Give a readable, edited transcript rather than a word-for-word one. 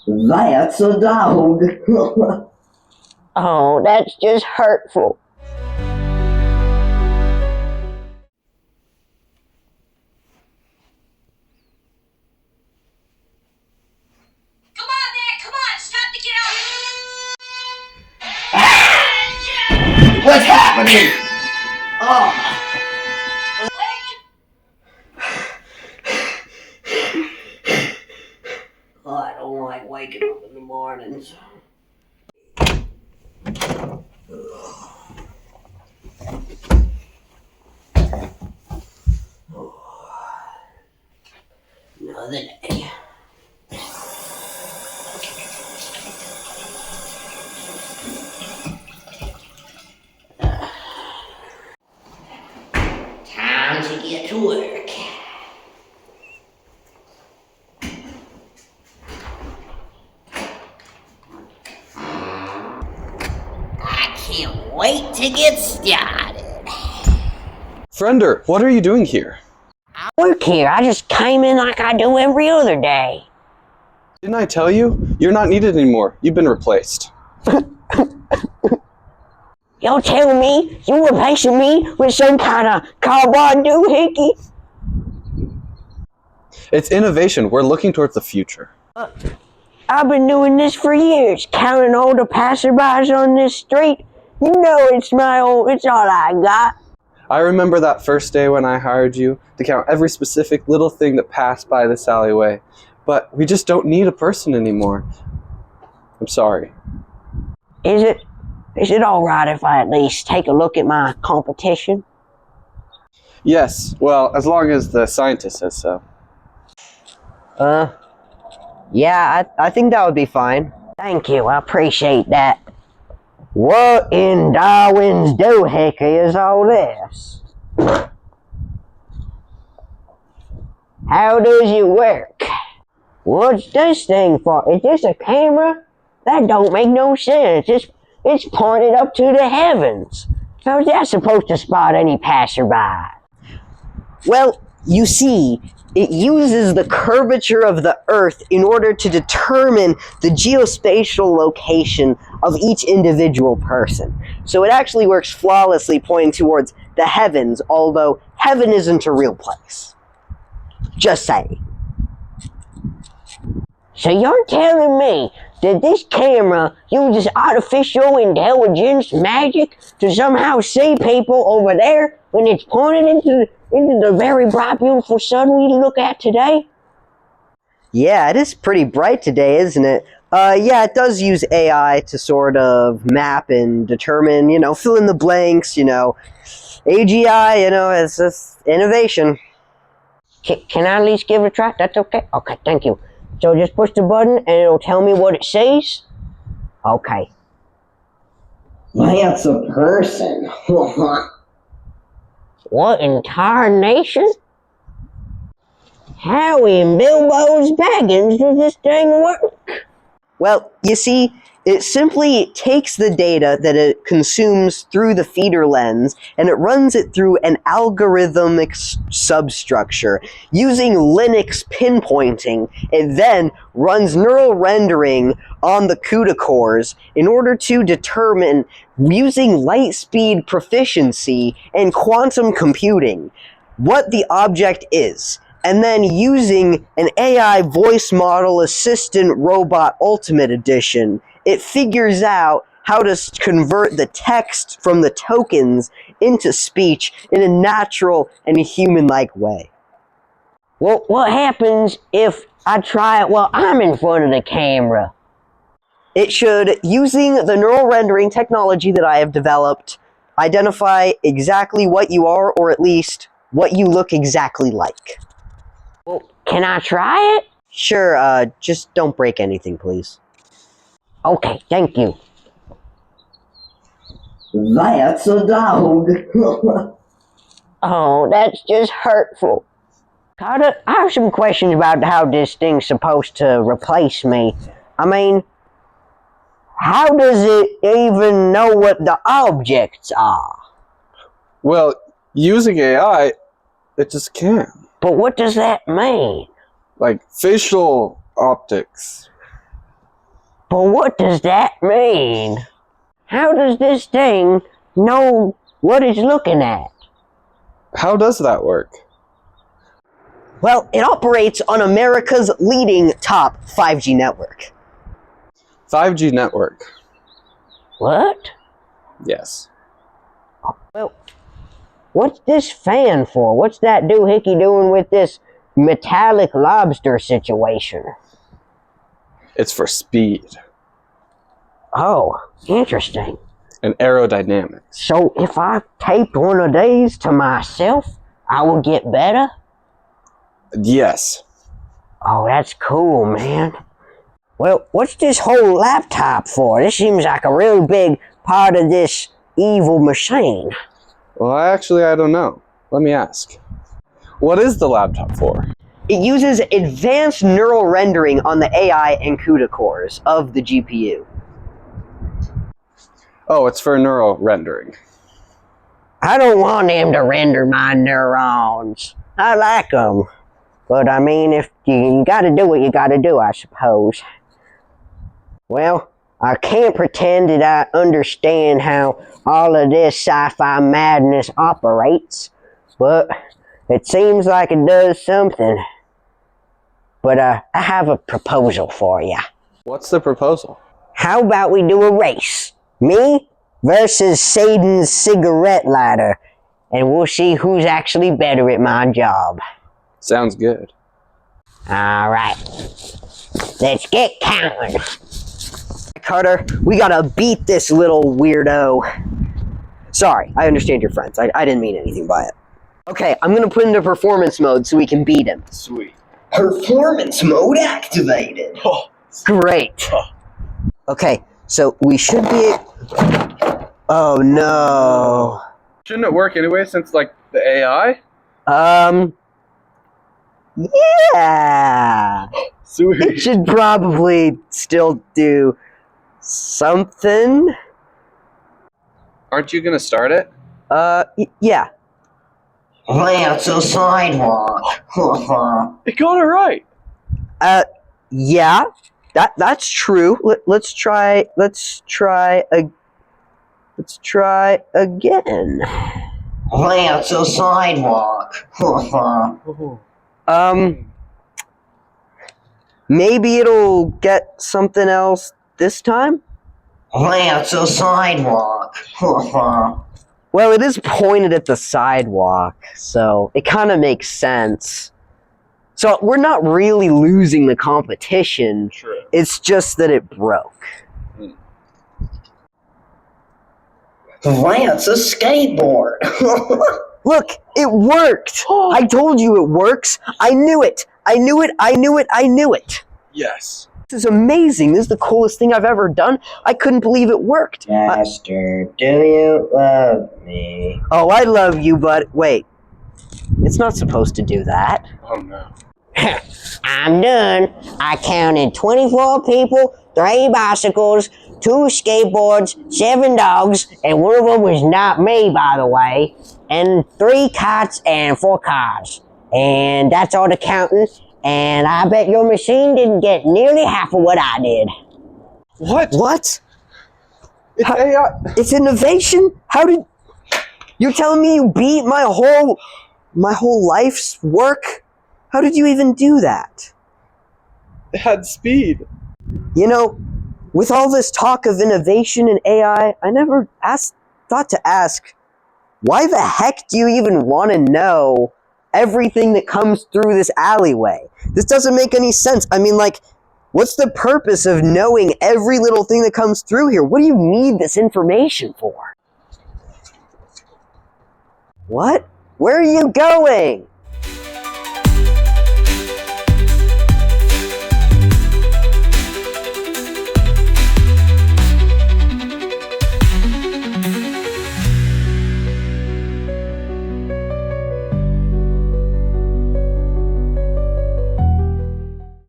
That's a dog. Oh, that's just hurtful. Come on, man, come on, it's time to get out. What's happening? Oh. Oh, I don't like waking up in the mornings. Another day. Time to get to work. I can't wait to get started. Friender, what are you doing here? I work here. I just came in like I do every other day. Didn't I tell you? You're not needed anymore. You've been replaced. You're telling me you replacing me with some kind of cowboy doohickey? It's innovation. We're looking towards the future. I've been doing this for years, counting all the passerbys on this street. You know it's all I got. I remember that first day when I hired you to count every specific little thing that passed by this alleyway. But we just don't need a person anymore. I'm sorry. Is it all right if I at least take a look at my competition? Yes, well, as long as the scientist says so. Yeah, I think that would be fine. Thank you, I appreciate that. What in Darwin's doohickey is all this? How does it work? What's this thing for? Is this a camera? That don't make no sense. It's pointed up to the heavens. How's that supposed to spot any passerby? Well, you see, it uses the curvature of the Earth in order to determine the geospatial location of each individual person. So it actually works flawlessly, pointing towards the heavens, although heaven isn't a real place. Just saying. So you're telling me that this camera uses artificial intelligence magic to somehow see people over there when it's pointed into the very bright, beautiful sun we look at today? Yeah, it is pretty bright today, isn't it? Yeah, it does use AI to sort of map and determine, fill in the blanks, AGI, it's just innovation. Can I at least give it a try? That's okay? Okay, thank you. So just push the button and it'll tell me what it sees? Okay. That's a person. What in tarnation? How in Bilbo's Baggins does this thing work? Well, you see, it simply takes the data that it consumes through the feeder lens and it runs it through an algorithmic substructure. Using Linux pinpointing, it then runs neural rendering on the CUDA cores in order to determine, using light speed proficiency and quantum computing, what the object is. And then using an AI voice model assistant robot Ultimate Edition, it figures out how to convert the text from the tokens into speech in a natural and human-like way. Well, what happens if I try it while I'm in front of the camera? It should, using the neural rendering technology that I have developed, identify exactly what you are, or at least what you look exactly like. Well, can I try it? Sure, just don't break anything, please. Okay, thank you. That's a dog. Oh, that's just hurtful. Carter, I have some questions about how this thing's supposed to replace me. I mean, how does it even know what the objects are? Well, using AI, it just can. But what does that mean? Like facial optics. But what does that mean? How does this thing know what it's looking at? How does that work? Well, it operates on America's leading top 5G network. 5G network. What? Yes. Well, what's this fan for? What's that doohickey doing with this metallic lobster situation? It's for speed Oh, interesting. and aerodynamics. So if I taped one of these to myself, I would get better? Yes. Oh, that's cool, man. Well, what's this whole laptop for? This seems like a real big part of this evil machine. Well, I don't know. Let me ask. What is the laptop for? It uses advanced neural rendering on the AI and CUDA cores of the GPU. Oh, it's for neural rendering. I don't want him to render my neurons. I like them. But I mean, if you gotta do what you gotta do, I suppose. Well, I can't pretend that I understand how all of this sci-fi madness operates, but it seems like it does something. But I have a proposal for you. What's the proposal? How about we do a race? Me versus Satan's cigarette lighter, and we'll see who's actually better at my job. Sounds good. Alright, let's get counting. Carter, we gotta beat this little weirdo. Sorry, I understand your friends. I didn't mean anything by it. Okay, I'm gonna put into performance mode so we can beat him. Sweet. Performance mode activated. Great. Okay, so we should be... Oh no. Shouldn't it work anyway since, like, the AI? Yeah. It Sweet. should probably still do something. Aren't you gonna start it? Yeah. That's a sidewalk. It got it right. Yeah. That's true. Let's try again. That's a sidewalk. Maybe it'll get something else this time? That's a sidewalk. Well, it is pointed at the sidewalk, so it kind of makes sense. So we're not really losing the competition. True. It's just that it broke. That's a skateboard. Look, it worked! I told you it works. I knew it. I knew it. Yes. This is amazing. This is the coolest thing I've ever done. I couldn't believe it worked. Master, do you love me? Oh, I love you, but wait. It's not supposed to do that. Oh no. I'm done. I counted 24 people, 3 bicycles, 2 skateboards, 7 dogs, and one of them was not me, by the way, and 3 kites and 4 cars. And that's all the counting, and I bet your machine didn't get nearly half of what I did. What? What? It's AI. It's innovation? How did... You're telling me you beat my whole life's work? How did you even do that? It had speed. You know, with all this talk of innovation and AI, I never thought to ask, why the heck do you even want to know everything that comes through this alleyway? This doesn't make any sense. I mean, like, what's the purpose of knowing every little thing that comes through here? What do you need this information for? What? Where are you going?